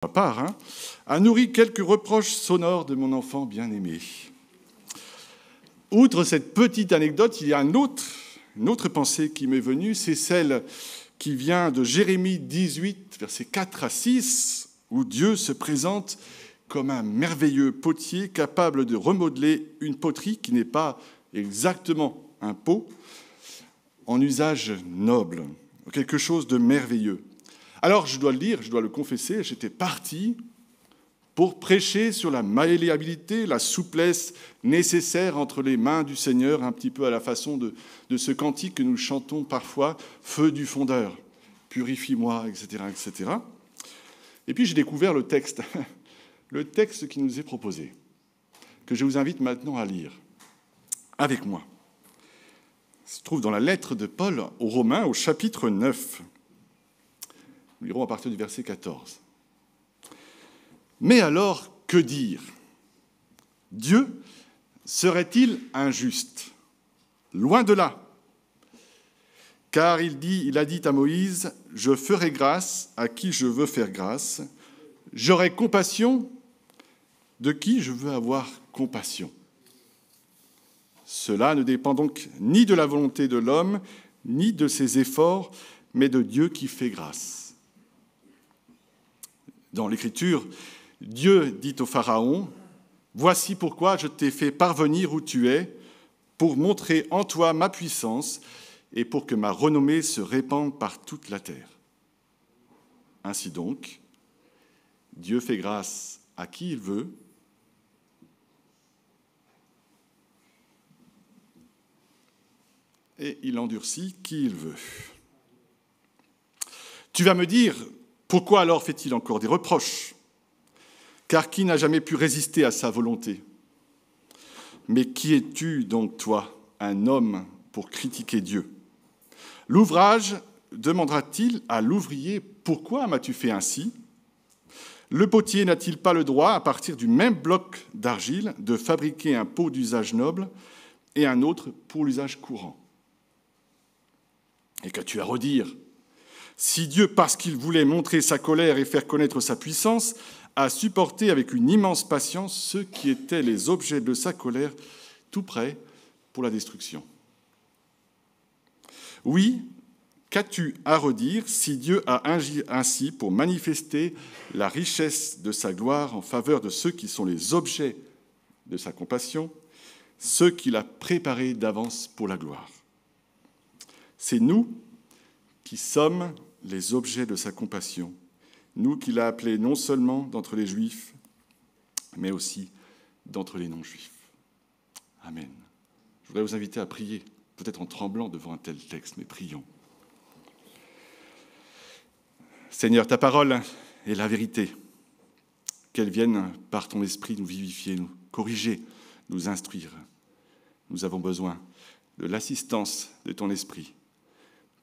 ma part, a nourri quelques reproches sonores de mon enfant bien-aimé. Outre cette petite anecdote, il y a une autre pensée qui m'est venue, c'est celle qui vient de Jérémie 18, versets 4 à 6, où Dieu se présente comme un merveilleux potier capable de remodeler une poterie qui n'est pas exactement un pot, en usage noble, quelque chose de merveilleux. Alors, je dois le dire, je dois le confesser, j'étais parti pour prêcher sur la malléabilité, la souplesse nécessaire entre les mains du Seigneur, un petit peu à la façon de ce cantique que nous chantons parfois, « Feu du fondeur, purifie-moi », etc., etc. Et puis j'ai découvert le texte qui nous est proposé, que je vous invite maintenant à lire avec moi. Il se trouve dans la lettre de Paul aux Romains, au chapitre 9. Nous lirons à partir du verset 14. Mais alors, que dire ? Dieu serait-il injuste ? Loin de là. Car il a dit à Moïse, « Je ferai grâce à qui je veux faire grâce. J'aurai compassion de qui je veux avoir compassion. » Cela ne dépend donc ni de la volonté de l'homme, ni de ses efforts, mais de Dieu qui fait grâce. Dans l'Écriture, Dieu dit au Pharaon, « Voici pourquoi je t'ai fait parvenir où tu es, pour montrer en toi ma puissance et pour que ma renommée se répande par toute la terre. » Ainsi donc, Dieu fait grâce à qui il veut, et il endurcit qui il veut. Tu vas me dire, pourquoi alors fait-il encore des reproches ? Car qui n'a jamais pu résister à sa volonté ? Mais qui es-tu donc, toi, un homme, pour critiquer Dieu ? L'ouvrage demandera-t-il à l'ouvrier, pourquoi m'as-tu fait ainsi ? Le potier n'a-t-il pas le droit, à partir du même bloc d'argile, de fabriquer un pot d'usage noble et un autre pour l'usage courant ? Et qu'as-tu à redire ? Si Dieu, parce qu'il voulait montrer sa colère et faire connaître sa puissance, a supporté avec une immense patience ceux qui étaient les objets de sa colère, tout prêts pour la destruction. Oui, qu'as-tu à redire si Dieu a agi ainsi pour manifester la richesse de sa gloire en faveur de ceux qui sont les objets de sa compassion, ceux qu'il a préparés d'avance pour la gloire. C'est nous qui sommes les objets de sa compassion, nous qu'il a appelés non seulement d'entre les Juifs, mais aussi d'entre les non-Juifs. Amen. Je voudrais vous inviter à prier, peut-être en tremblant devant un tel texte, mais prions. Seigneur, ta parole est la vérité. Qu'elle vienne par ton esprit nous vivifier, nous corriger, nous instruire. Nous avons besoin de l'assistance de ton esprit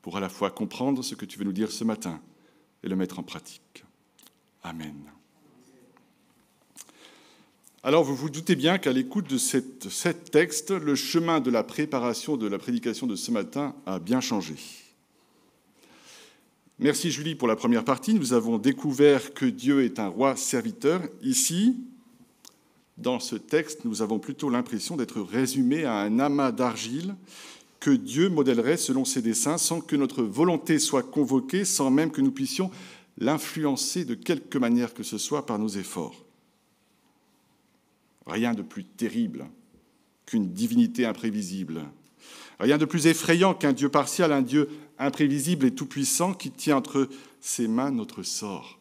pour à la fois comprendre ce que tu veux nous dire ce matin et le mettre en pratique. Amen. Alors, vous vous doutez bien qu'à l'écoute de cet texte, le chemin de la préparation de la prédication de ce matin a bien changé. Merci Julie pour la première partie. Nous avons découvert que Dieu est un roi serviteur. Ici, dans ce texte, nous avons plutôt l'impression d'être résumés à un amas d'argile que Dieu modèlerait selon ses desseins sans que notre volonté soit convoquée, sans même que nous puissions l'influencer de quelque manière que ce soit par nos efforts. Rien de plus terrible qu'une divinité imprévisible. Rien de plus effrayant qu'un Dieu partial, un Dieu imprévisible et tout-puissant qui tient entre ses mains notre sort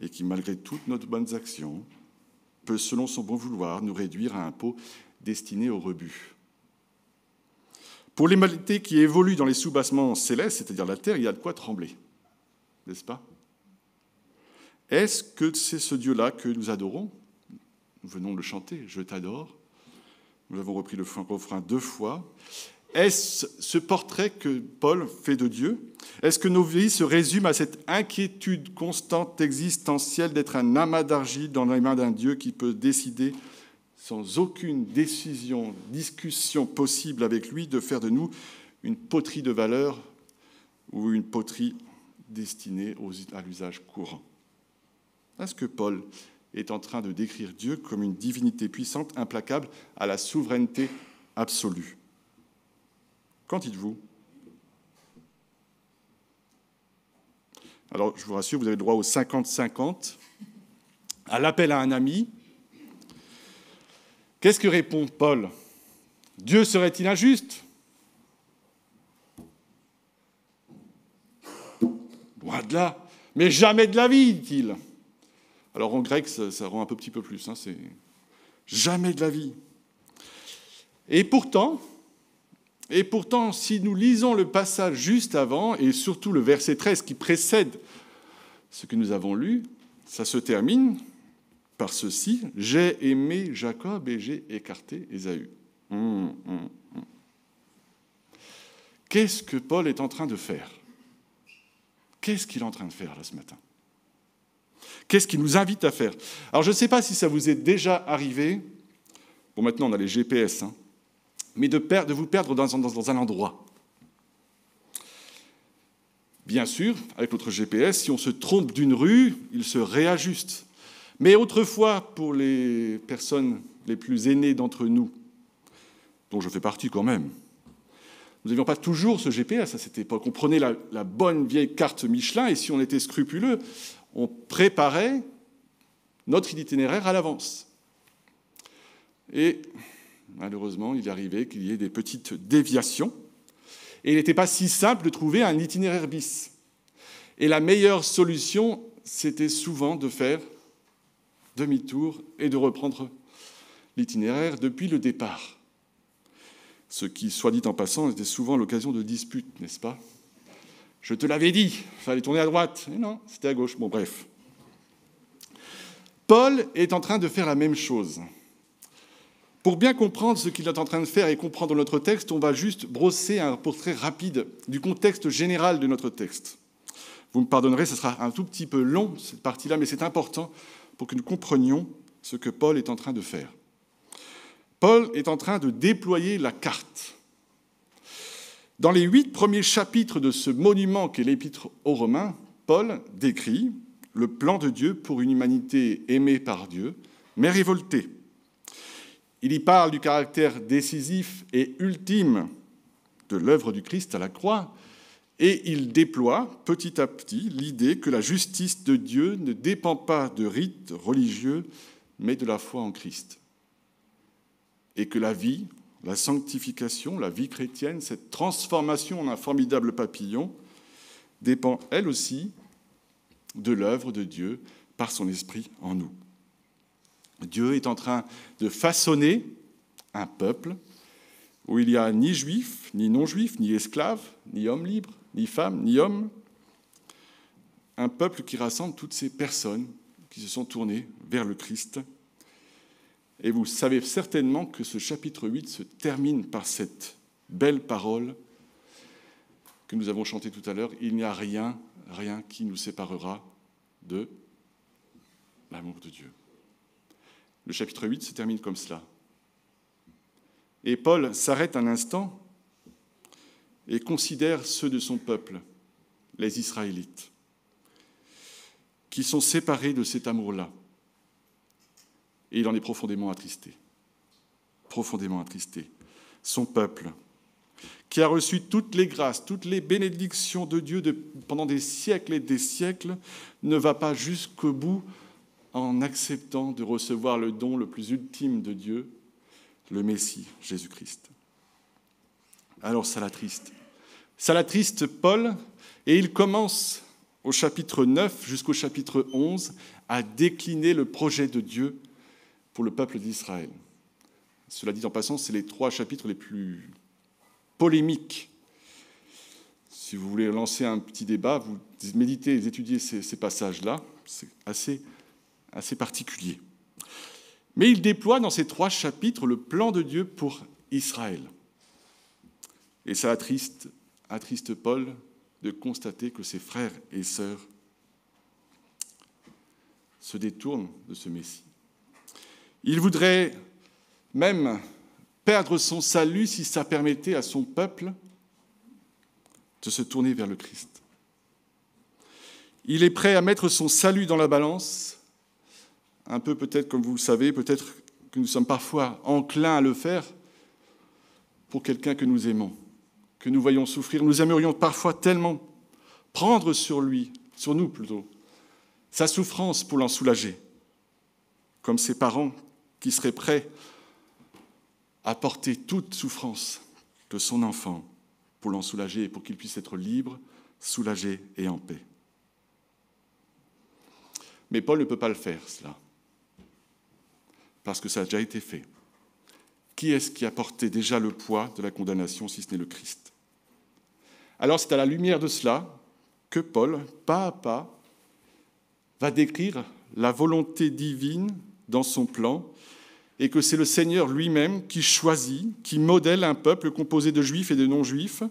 et qui, malgré toutes nos bonnes actions, peut, selon son bon vouloir, nous réduire à un pot destiné au rebut. Pour l'humanité qui évolue dans les soubassements célestes, c'est-à-dire la terre, il y a de quoi trembler, n'est-ce pas ? Est-ce que c'est ce Dieu-là que nous adorons ? Nous venons de le chanter, « Je t'adore ». Nous avons repris le refrain 2 fois. Est-ce ce portrait que Paul fait de Dieu ? Est-ce que nos vies se résument à cette inquiétude constante existentielle d'être un amas d'argile dans les mains d'un Dieu qui peut décider sans aucune discussion possible avec lui, de faire de nous une poterie de valeur ou une poterie destinée à l'usage courant ? Est-ce que Paul est en train de décrire Dieu comme une divinité puissante, implacable, à la souveraineté absolue? Qu'en dites-vous? Alors, je vous rassure, vous avez le droit au 50-50, à l'appel à un ami. Qu'est-ce que répond Paul? Dieu serait-il injuste? Loin de là, mais jamais de la vie, dit-il. Alors en grec, ça rend un petit peu plus, c'est jamais de la vie. Et pourtant, si nous lisons le passage juste avant, et surtout le verset 13 qui précède ce que nous avons lu, ça se termine par ceci: « J'ai aimé Jacob et j'ai écarté Ésaü. » Qu'est-ce que Paul est en train de faire? Qu'est-ce qu'il est en train de faire là ce matin? Qu'est-ce qu'il nous invite à faire? Alors je ne sais pas si ça vous est déjà arrivé, bon maintenant on a les GPS, mais de vous perdre dans un endroit. Bien sûr, avec notre GPS, si on se trompe d'une rue, il se réajuste. Mais autrefois, pour les personnes les plus aînées d'entre nous, dont je fais partie quand même, nous n'avions pas toujours ce GPS à cette époque. On prenait la bonne vieille carte Michelin et si on était scrupuleux, on préparait notre itinéraire à l'avance. Et malheureusement, il arrivait qu'il y ait des petites déviations et il n'était pas si simple de trouver un itinéraire bis. Et la meilleure solution, c'était souvent de faire demi-tour et de reprendre l'itinéraire depuis le départ. Ce qui, soit dit en passant, était souvent l'occasion de disputes, n'est-ce pas? Je te l'avais dit, il fallait tourner à droite. Et non, c'était à gauche. Bon, bref. Paul est en train de faire la même chose. Pour bien comprendre ce qu'il est en train de faire et comprendre notre texte, on va juste brosser un portrait rapide du contexte général de notre texte. Vous me pardonnerez, ce sera un tout petit peu long, cette partie-là, mais c'est important pour que nous comprenions ce que Paul est en train de faire. Paul est en train de déployer la carte. Dans les 8 premiers chapitres de ce monument qu'est l'Épître aux Romains, Paul décrit le plan de Dieu pour une humanité aimée par Dieu, mais révoltée. Il y parle du caractère décisif et ultime de l'œuvre du Christ à la croix, et il déploie petit à petit l'idée que la justice de Dieu ne dépend pas de rites religieux, mais de la foi en Christ. Et que la vie, la sanctification, la vie chrétienne, cette transformation en un formidable papillon, dépend elle aussi de l'œuvre de Dieu par son esprit en nous. Dieu est en train de façonner un peuple où il n'y a ni juifs, ni non-juifs, ni esclaves, ni hommes libres, ni femmes, ni hommes. Un peuple qui rassemble toutes ces personnes qui se sont tournées vers le Christ. Et vous savez certainement que ce chapitre 8 se termine par cette belle parole que nous avons chantée tout à l'heure. Il n'y a rien qui nous séparera de l'amour de Dieu. Le chapitre 8 se termine comme cela. Et Paul s'arrête un instant et considère ceux de son peuple, les Israélites, qui sont séparés de cet amour-là. Et il en est profondément attristé. Profondément attristé. Son peuple, qui a reçu toutes les grâces, toutes les bénédictions de Dieu pendant des siècles et des siècles, ne va pas jusqu'au bout en acceptant de recevoir le don le plus ultime de Dieu, le Messie, Jésus-Christ. Alors ça l'attriste. Ça l'attriste Paul, et il commence au chapitre 9 jusqu'au chapitre 11 à décliner le projet de Dieu pour le peuple d'Israël. Cela dit en passant, c'est les 3 chapitres les plus polémiques. Si vous voulez lancer un petit débat, vous méditez et étudiez ces passages-là, c'est assez particulier. Mais il déploie dans ces 3 chapitres le plan de Dieu pour Israël. Et ça attriste Paul de constater que ses frères et sœurs se détournent de ce Messie. Il voudrait même perdre son salut si ça permettait à son peuple de se tourner vers le Christ. Il est prêt à mettre son salut dans la balance un peu peut-être comme vous le savez, peut-être que nous sommes parfois enclins à le faire pour quelqu'un que nous aimons, que nous voyons souffrir. Nous aimerions parfois tellement prendre sur nous plutôt, sa souffrance pour l'en soulager, comme ces parents qui seraient prêts à porter toute souffrance de son enfant pour l'en soulager et pour qu'il puisse être libre, soulagé et en paix. Mais Paul ne peut pas le faire, cela, parce que ça a déjà été fait. Qui est-ce qui a porté déjà le poids de la condamnation, si ce n'est le Christ ? Alors c'est à la lumière de cela que Paul, pas à pas, va décrire la volonté divine dans son plan, et que c'est le Seigneur lui-même qui choisit, qui modèle un peuple composé de juifs et de non-juifs,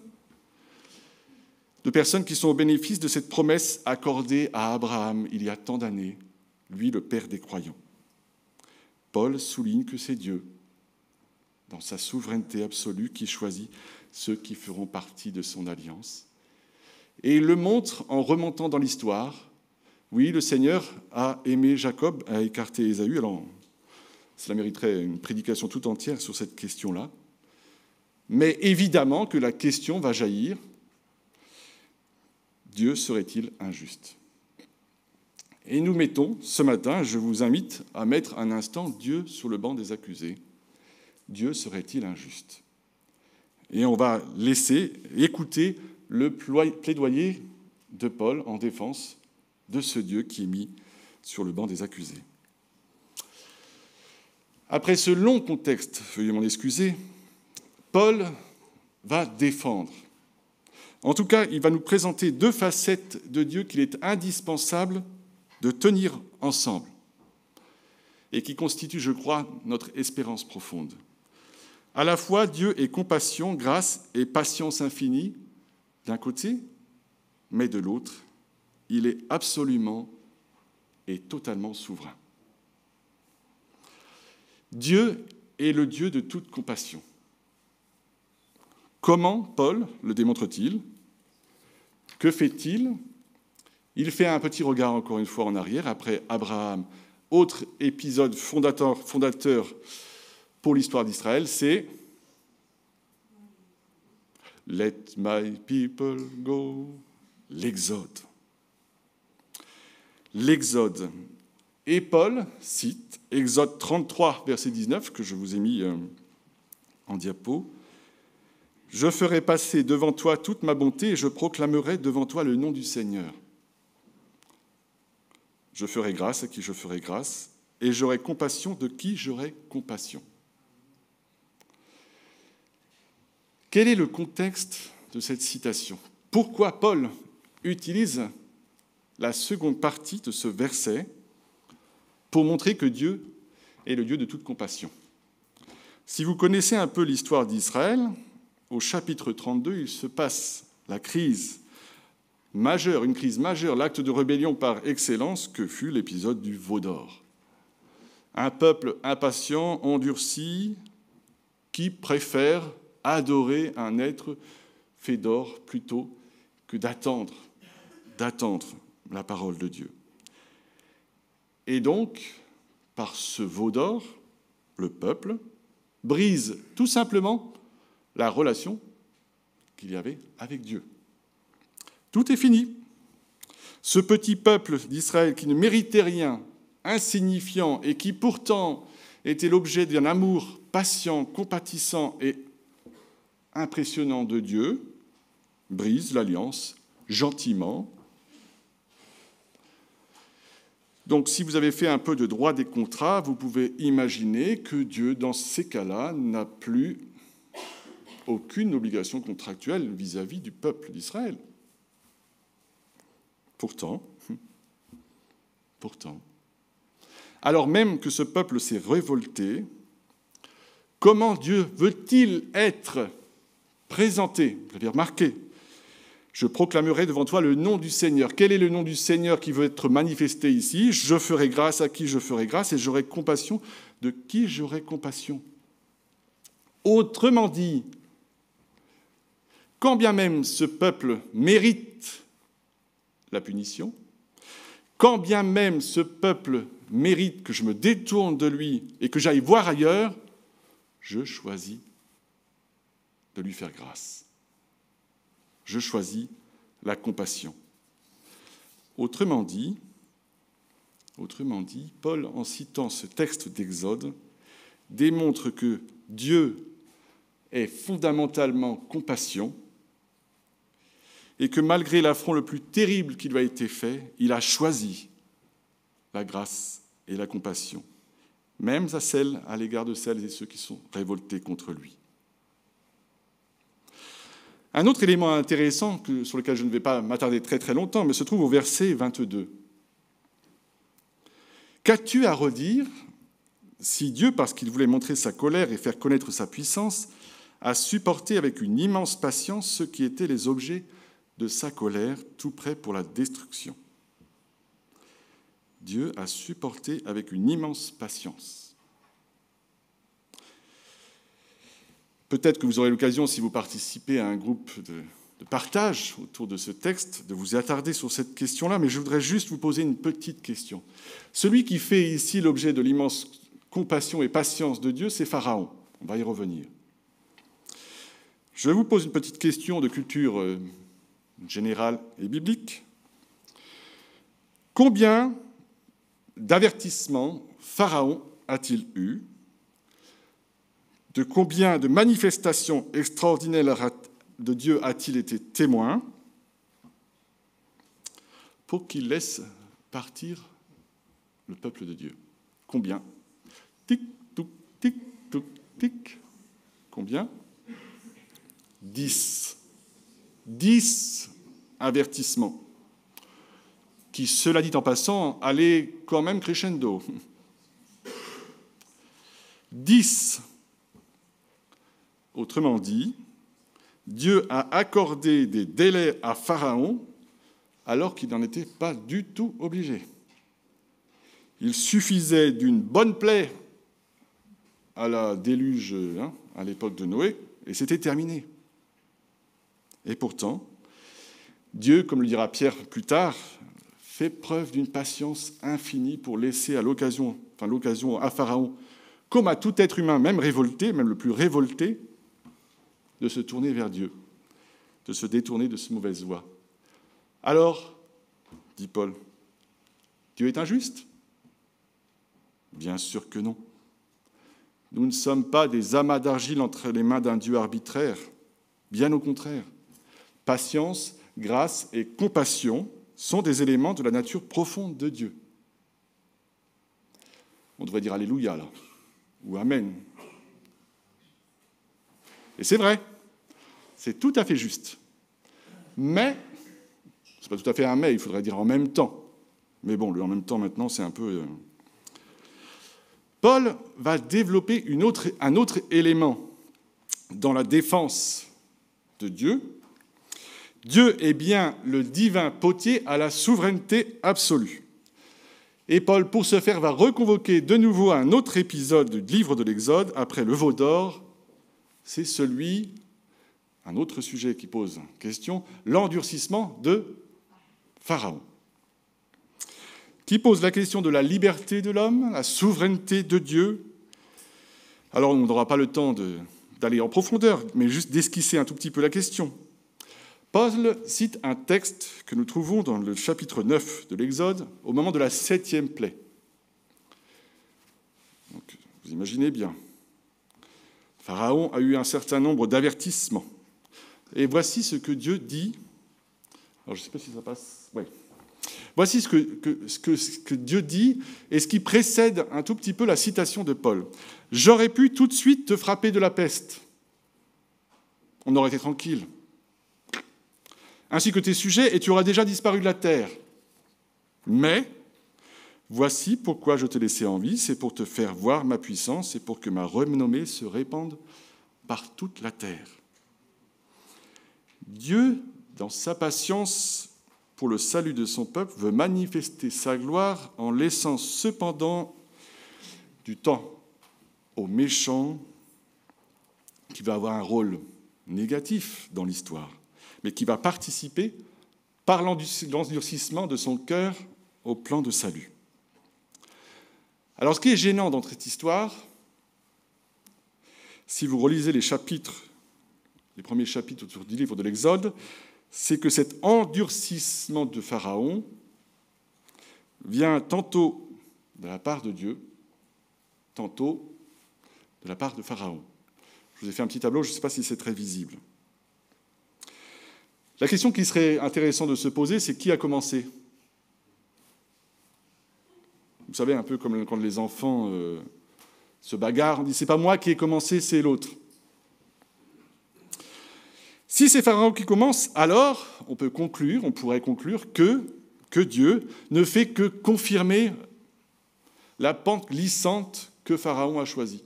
de personnes qui sont au bénéfice de cette promesse accordée à Abraham il y a tant d'années, lui le père des croyants. Paul souligne que c'est Dieu, dans sa souveraineté absolue, qui choisit ceux qui feront partie de son alliance. Et il le montre en remontant dans l'histoire. Oui, le Seigneur a aimé Jacob, a écarté Ésaü. Alors, cela mériterait une prédication tout entière sur cette question-là. Mais évidemment que la question va jaillir. Dieu serait-il injuste ? Et nous mettons, ce matin, je vous invite à mettre un instant Dieu sur le banc des accusés. Dieu serait-il injuste ? Et on va laisser écouter le plaidoyer de Paul en défense de ce Dieu qui est mis sur le banc des accusés. Après ce long contexte, veuillez m'en excuser, Paul va défendre. En tout cas, il va nous présenter deux facettes de Dieu qu'il est indispensable de tenir ensemble et qui constituent, je crois, notre espérance profonde. À la fois, Dieu est compassion, grâce et patience infinie d'un côté, mais de l'autre, il est absolument et totalement souverain. Dieu est le Dieu de toute compassion. Comment Paul le démontre-t-il ? Que fait-il ? Il fait un petit regard encore une fois en arrière, après Abraham. Autre épisode fondateur pour l'histoire d'Israël, c'est « Let my people go », l'Exode. L'Exode. Et Paul cite Exode 33, verset 19, que je vous ai mis en diapo. « Je ferai passer devant toi toute ma bonté et je proclamerai devant toi le nom du Seigneur. Je ferai grâce à qui je ferai grâce et j'aurai compassion de qui j'aurai compassion. » Quel est le contexte de cette citation ? Pourquoi Paul utilise la seconde partie de ce verset pour montrer que Dieu est le Dieu de toute compassion ? Si vous connaissez un peu l'histoire d'Israël, au chapitre 32, il se passe la crise majeure, une crise majeure, l'acte de rébellion par excellence que fut l'épisode du veau d'or. Un peuple impatient, endurci, qui préfère adorer un être fait d'or plutôt que d'attendre la parole de Dieu. Et donc, par ce veau d'or, le peuple brise tout simplement la relation qu'il y avait avec Dieu. Tout est fini. Ce petit peuple d'Israël qui ne méritait rien, insignifiant, et qui pourtant était l'objet d'un amour patient, compatissant et impressionnant de Dieu, brise l'alliance gentiment. Donc, si vous avez fait un peu de droit des contrats, vous pouvez imaginer que Dieu, dans ces cas-là, n'a plus aucune obligation contractuelle vis-à-vis du peuple d'Israël. Pourtant, alors même que ce peuple s'est révolté, comment Dieu veut-il être présenté ? Vous l'avez remarqué. Je proclamerai devant toi le nom du Seigneur. Quel est le nom du Seigneur qui veut être manifesté ici ? Je ferai grâce à qui je ferai grâce et j'aurai compassion de qui j'aurai compassion. Autrement dit, quand bien même ce peuple mérite la punition, quand bien même ce peuple mérite que je me détourne de lui et que j'aille voir ailleurs, je choisis de lui faire grâce. Je choisis la compassion. Autrement dit, Paul, en citant ce texte d'Exode, démontre que Dieu est fondamentalement compassion et que malgré l'affront le plus terrible qui lui a été fait, il a choisi la grâce et la compassion, même à l'égard de celles et ceux qui sont révoltés contre lui. Un autre élément intéressant, sur lequel je ne vais pas m'attarder très très longtemps, mais se trouve au verset 22. Qu'as-tu à redire si Dieu, parce qu'il voulait montrer sa colère et faire connaître sa puissance, a supporté avec une immense patience ceux qui étaient les objets de sa colère, tout prêts pour la destruction? Dieu a supporté avec une immense patience. Peut-être que vous aurez l'occasion, si vous participez à un groupe de partage autour de ce texte, de vous attarder sur cette question-là, mais je voudrais juste vous poser une petite question. Celui qui fait ici l'objet de l'immense compassion et patience de Dieu, c'est Pharaon. On va y revenir. Je vous pose une petite question de culture générale et biblique. Combien d'avertissements Pharaon a-t-il eu? De combien de manifestations extraordinaires de Dieu a-t-il été témoin pour qu'il laisse partir le peuple de Dieu? Combien? Tic, touc, tic, touc, tic. Combien? 10. 10 avertissements qui, cela dit en passant, allaient quand même crescendo. 10. Autrement dit, Dieu a accordé des délais à Pharaon alors qu'il n'en était pas du tout obligé. Il suffisait d'une bonne plaie à la déluge à l'époque de Noé, et c'était terminé. Et pourtant, Dieu, comme le dira Pierre plus tard, fait preuve d'une patience infinie pour laisser l'occasion à Pharaon, comme à tout être humain, même révolté, même le plus révolté, de se tourner vers Dieu, de se détourner de cette mauvaise voie. Alors, dit Paul, Dieu est injuste? Bien sûr que non. Nous ne sommes pas des amas d'argile entre les mains d'un Dieu arbitraire, bien au contraire. Patience, grâce et compassion sont des éléments de la nature profonde de Dieu. On devrait dire Alléluia, là, ou Amen. Et c'est vrai, c'est tout à fait juste. Mais, c'est pas tout à fait un mais, il faudrait dire en même temps. Mais bon, le en même temps, maintenant, c'est un peu... Paul va développer un autre élément dans la défense de Dieu. Dieu est bien le divin potier à la souveraineté absolue. Et Paul, pour ce faire, va reconvoquer de nouveau un autre épisode du livre de l'Exode, après le veau d'or. C'est un autre sujet qui pose question, l'endurcissement de Pharaon, qui pose la question de la liberté de l'homme, la souveraineté de Dieu. Alors, on n'aura pas le temps d'aller en profondeur, mais juste d'esquisser un tout petit peu la question. Paul cite un texte que nous trouvons dans le chapitre 9 de l'Exode, au moment de la 7e plaie. Donc, vous imaginez bien. Pharaon a eu un certain nombre d'avertissements. Et voici ce que Dieu dit. Alors, je ne sais pas si ça passe. Oui. Voici ce que Dieu dit et ce qui précède un tout petit peu la citation de Paul. « J'aurais pu tout de suite te frapper de la peste. On aurait été tranquille. Ainsi que tes sujets, et tu auras déjà disparu de la terre. Mais voici pourquoi je t'ai laissé en vie, c'est pour te faire voir ma puissance et pour que ma renommée se répande par toute la terre. » Dieu, dans sa patience pour le salut de son peuple, veut manifester sa gloire en laissant cependant du temps aux méchants qui va avoir un rôle négatif dans l'histoire, mais qui va participer par l'endurcissement de son cœur au plan de salut. Alors, ce qui est gênant dans cette histoire, si vous relisez les premiers chapitres du livre de l'Exode, c'est que cet endurcissement de Pharaon vient tantôt de la part de Dieu, tantôt de la part de Pharaon. Je vous ai fait un petit tableau, je ne sais pas si c'est très visible. La question qui serait intéressante de se poser, c'est qui a commencé ? Vous savez, un peu comme quand les enfants se bagarrent, on dit « c'est pas moi qui ai commencé, c'est l'autre ». Si c'est Pharaon qui commence, alors on pourrait conclure que Dieu ne fait que confirmer la pente glissante que Pharaon a choisie.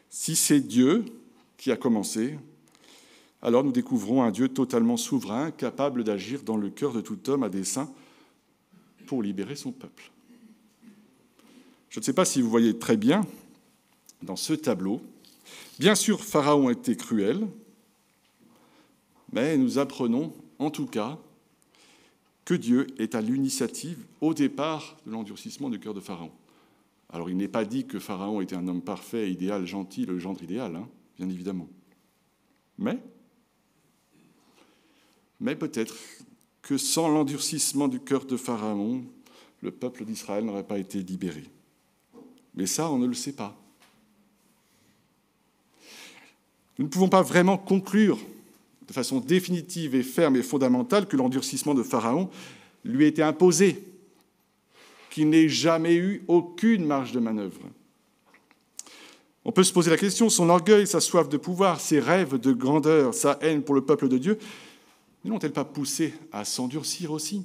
Si c'est Dieu qui a commencé, alors nous découvrons un Dieu totalement souverain, capable d'agir dans le cœur de tout homme à dessein pour libérer son peuple. Je ne sais pas si vous voyez très bien dans ce tableau. Bien sûr, Pharaon était cruel, mais nous apprenons en tout cas que Dieu est à l'initiative au départ de l'endurcissement du cœur de Pharaon. Alors il n'est pas dit que Pharaon était un homme parfait, idéal, gentil, le gendre idéal, bien évidemment. Mais peut-être que sans l'endurcissement du cœur de Pharaon, le peuple d'Israël n'aurait pas été libéré. Mais ça, on ne le sait pas. Nous ne pouvons pas vraiment conclure de façon définitive et ferme et fondamentale que l'endurcissement de Pharaon lui a été imposé, qu'il n'ait jamais eu aucune marge de manœuvre. On peut se poser la question, son orgueil, sa soif de pouvoir, ses rêves de grandeur, sa haine pour le peuple de Dieu, ne l'ont-elles pas poussé à s'endurcir aussi ?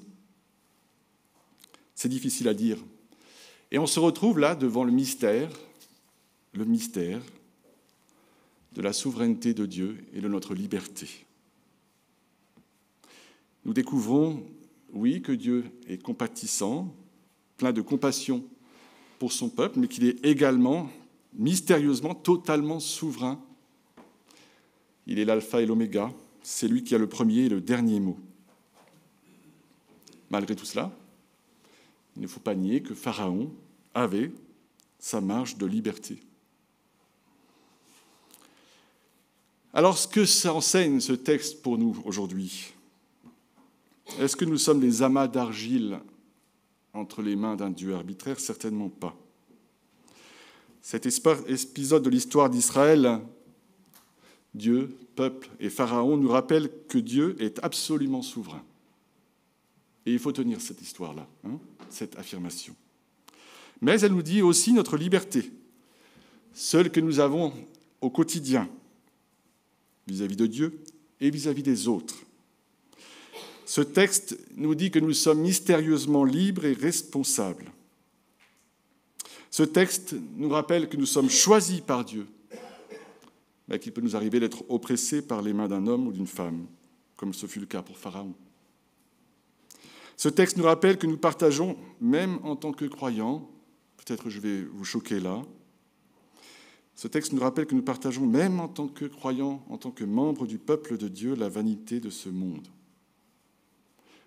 C'est difficile à dire. Et on se retrouve là devant le mystère de la souveraineté de Dieu et de notre liberté. Nous découvrons, oui, que Dieu est compatissant, plein de compassion pour son peuple, mais qu'il est également, mystérieusement, totalement souverain. Il est l'alpha et l'oméga, c'est lui qui a le premier et le dernier mot. Malgré tout cela, il ne faut pas nier que Pharaon avait sa marge de liberté. Alors, ce que ça enseigne, ce texte, pour nous, aujourd'hui ? Est-ce que nous sommes des amas d'argile entre les mains d'un Dieu arbitraire ? Certainement pas. Cet épisode de l'histoire d'Israël, Dieu, peuple et Pharaon, nous rappelle que Dieu est absolument souverain. Et il faut tenir cette histoire-là, cette affirmation. Mais elle nous dit aussi notre liberté, celle que nous avons au quotidien, vis-à-vis de Dieu et vis-à-vis des autres. Ce texte nous dit que nous sommes mystérieusement libres et responsables. Ce texte nous rappelle que nous sommes choisis par Dieu, mais qu'il peut nous arriver d'être oppressés par les mains d'un homme ou d'une femme, comme ce fut le cas pour Pharaon. Ce texte nous rappelle que nous partageons, même en tant que croyants, peut-être je vais vous choquer là, ce texte nous rappelle que nous partageons, même en tant que croyants, en tant que membres du peuple de Dieu, la vanité de ce monde.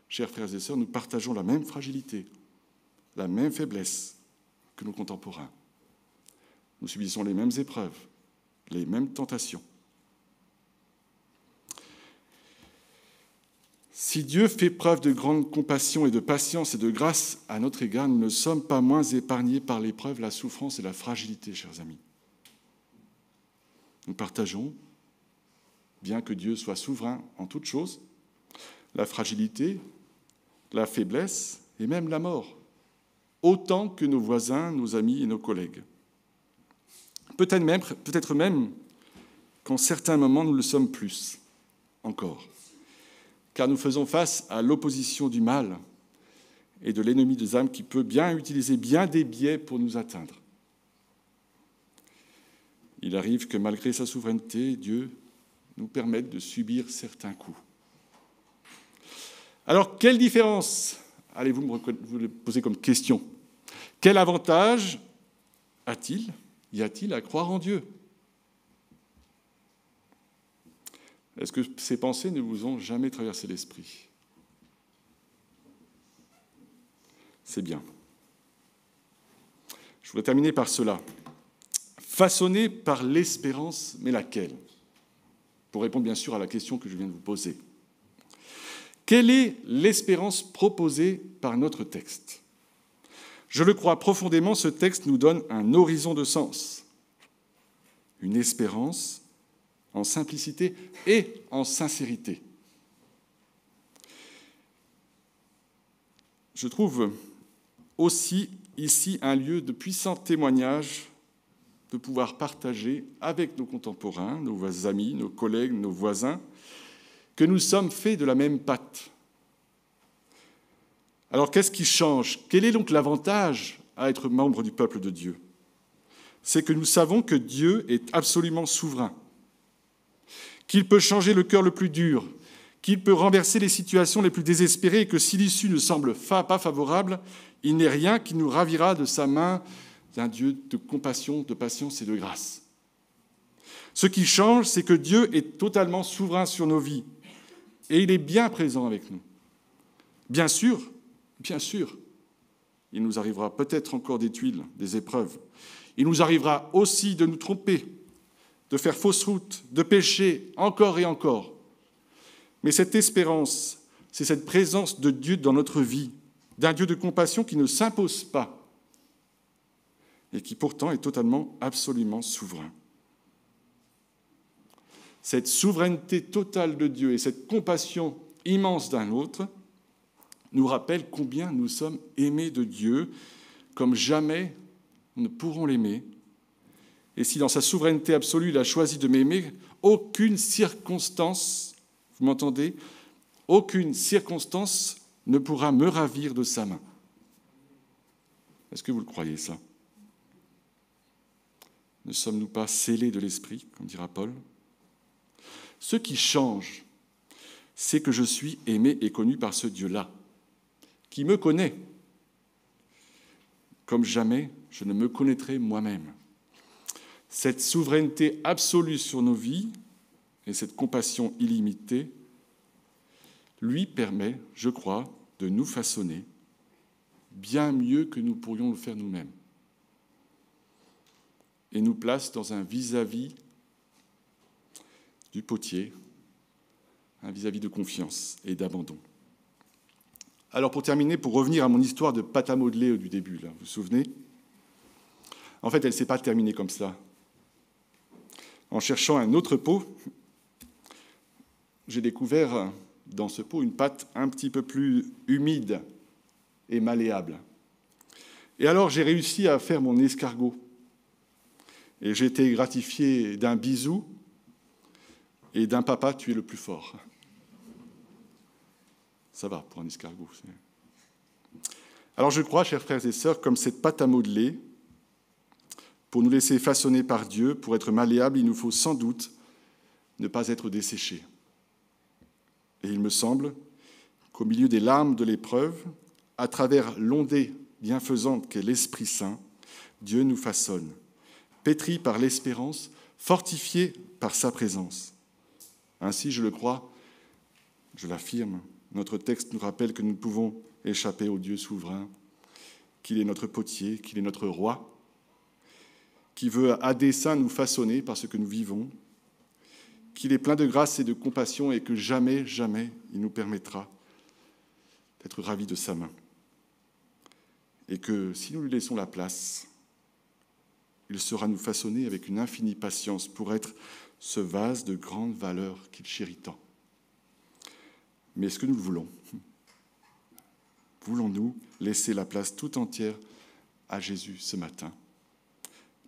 Chers frères et sœurs, nous partageons la même fragilité, la même faiblesse que nos contemporains. Nous subissons les mêmes épreuves, les mêmes tentations. Si Dieu fait preuve de grande compassion et de patience et de grâce à notre égard, nous ne sommes pas moins épargnés par l'épreuve, la souffrance et la fragilité, chers amis. Nous partageons, bien que Dieu soit souverain en toutes choses, la fragilité, la faiblesse et même la mort, autant que nos voisins, nos amis et nos collègues. Peut-être même qu'en certains moments, nous le sommes plus encore, car nous faisons face à l'opposition du mal et de l'ennemi des âmes qui peut bien utiliser bien des biais pour nous atteindre. Il arrive que malgré sa souveraineté, Dieu nous permette de subir certains coups. Alors, quelle différence, allez-vous vous le poser comme question, quel avantage y a-t-il à croire en Dieu ? Est-ce que ces pensées ne vous ont jamais traversé l'esprit ? C'est bien. Je voudrais terminer par cela. Façonné par l'espérance, mais laquelle? Pour répondre bien sûr à la question que je viens de vous poser. Quelle est l'espérance proposée par notre texte? Je le crois profondément, ce texte nous donne un horizon de sens, une espérance en simplicité et en sincérité. Je trouve aussi ici un lieu de puissant témoignage de pouvoir partager avec nos contemporains, nos amis, nos collègues, nos voisins, que nous sommes faits de la même pâte. Alors qu'est-ce qui change? Quel est donc l'avantage à être membre du peuple de Dieu? C'est que nous savons que Dieu est absolument souverain, qu'il peut changer le cœur le plus dur, qu'il peut renverser les situations les plus désespérées et que si l'issue ne semble pas favorable, il n'est rien qui nous ravira de sa main d'un Dieu de compassion, de patience et de grâce. Ce qui change, c'est que Dieu est totalement souverain sur nos vies et il est bien présent avec nous. Bien sûr, il nous arrivera peut-être encore des tuiles, des épreuves. Il nous arrivera aussi de nous tromper, de faire fausse route, de pécher encore et encore. Mais cette espérance, c'est cette présence de Dieu dans notre vie, d'un Dieu de compassion qui ne s'impose pas et qui pourtant est totalement, absolument souverain. Cette souveraineté totale de Dieu et cette compassion immense d'un autre nous rappellent combien nous sommes aimés de Dieu, comme jamais nous ne pourrons l'aimer. Et si dans sa souveraineté absolue, il a choisi de m'aimer, aucune circonstance, vous m'entendez, aucune circonstance ne pourra me ravir de sa main. Est-ce que vous le croyez, ça? Ne sommes-nous pas scellés de l'Esprit, comme dira Paul? Ce qui change, c'est que je suis aimé et connu par ce Dieu-là, qui me connaît, comme jamais je ne me connaîtrai moi-même. Cette souveraineté absolue sur nos vies et cette compassion illimitée lui permet, je crois, de nous façonner bien mieux que nous pourrions le faire nous-mêmes et nous place dans un vis-à-vis du potier, un vis-à-vis de confiance et d'abandon. Alors pour terminer, pour revenir à mon histoire de pâte à modeler du début, là, vous vous souvenez? En fait, elle ne s'est pas terminée comme ça. En cherchant un autre pot, j'ai découvert dans ce pot une pâte un petit peu plus humide et malléable. Et alors j'ai réussi à faire mon escargot. Et j'ai été gratifié d'un bisou et d'un papa, tu es le plus fort. Ça va pour un escargot. Alors je crois, chers frères et sœurs, comme cette pâte à modeler, pour nous laisser façonner par Dieu, pour être malléable, il nous faut sans doute ne pas être desséchés. Et il me semble qu'au milieu des larmes de l'épreuve, à travers l'ondée bienfaisante qu'est l'Esprit Saint, Dieu nous façonne, pétri par l'espérance, fortifié par sa présence. Ainsi, je le crois, je l'affirme, notre texte nous rappelle que nous ne pouvons échapper au Dieu souverain, qu'il est notre potier, qu'il est notre roi, qui veut à dessein nous façonner par ce que nous vivons, qu'il est plein de grâce et de compassion et que jamais, jamais, il nous permettra d'être ravis de sa main. Et que si nous lui laissons la place, il saura nous façonner avec une infinie patience pour être ce vase de grande valeur qu'il chérit tant. Mais est-ce que nous le voulons? Voulons-nous laisser la place tout entière à Jésus ce matin?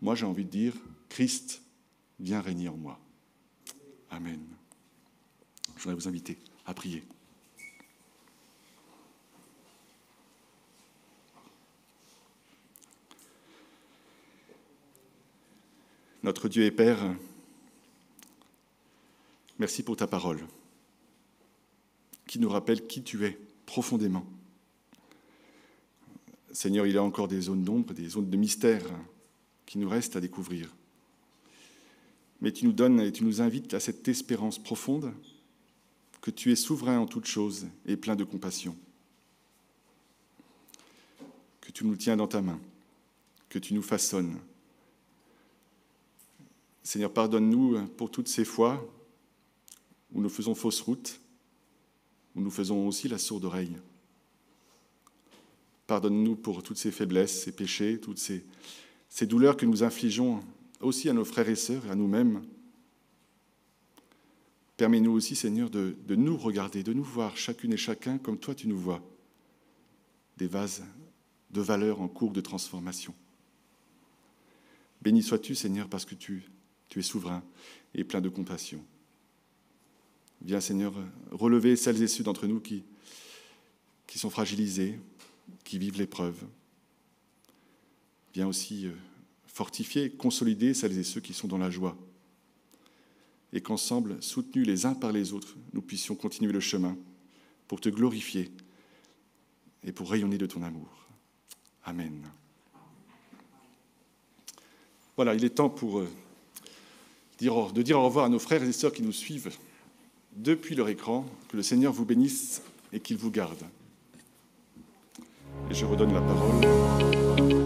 Moi, j'ai envie de dire, Christ, viens régner en moi. Amen. Je voudrais vous inviter à prier. Notre Dieu et Père, merci pour ta parole, qui nous rappelle qui tu es profondément. Seigneur, il y a encore des zones d'ombre, des zones de mystère qui nous restent à découvrir. Mais tu nous donnes et tu nous invites à cette espérance profonde que tu es souverain en toutes choses et plein de compassion, que tu nous tiens dans ta main, que tu nous façonnes. Seigneur, pardonne-nous pour toutes ces fois où nous faisons fausse route, où nous faisons aussi la sourde oreille. Pardonne-nous pour toutes ces faiblesses, ces péchés, toutes ces douleurs que nous infligeons aussi à nos frères et sœurs et à nous-mêmes. Permets-nous aussi, Seigneur, de nous regarder, de nous voir chacune et chacun comme toi tu nous vois, des vases de valeur en cours de transformation. Béni sois-tu, Seigneur, parce que tu es souverain et plein de compassion. Viens, Seigneur, relever celles et ceux d'entre nous qui sont fragilisés, qui vivent l'épreuve. Viens aussi fortifier, consolider celles et ceux qui sont dans la joie. Et qu'ensemble, soutenus les uns par les autres, nous puissions continuer le chemin pour te glorifier et pour rayonner de ton amour. Amen. Voilà, il est temps pour de dire au revoir à nos frères et sœurs qui nous suivent depuis leur écran. Que le Seigneur vous bénisse et qu'il vous garde. Et je redonne la parole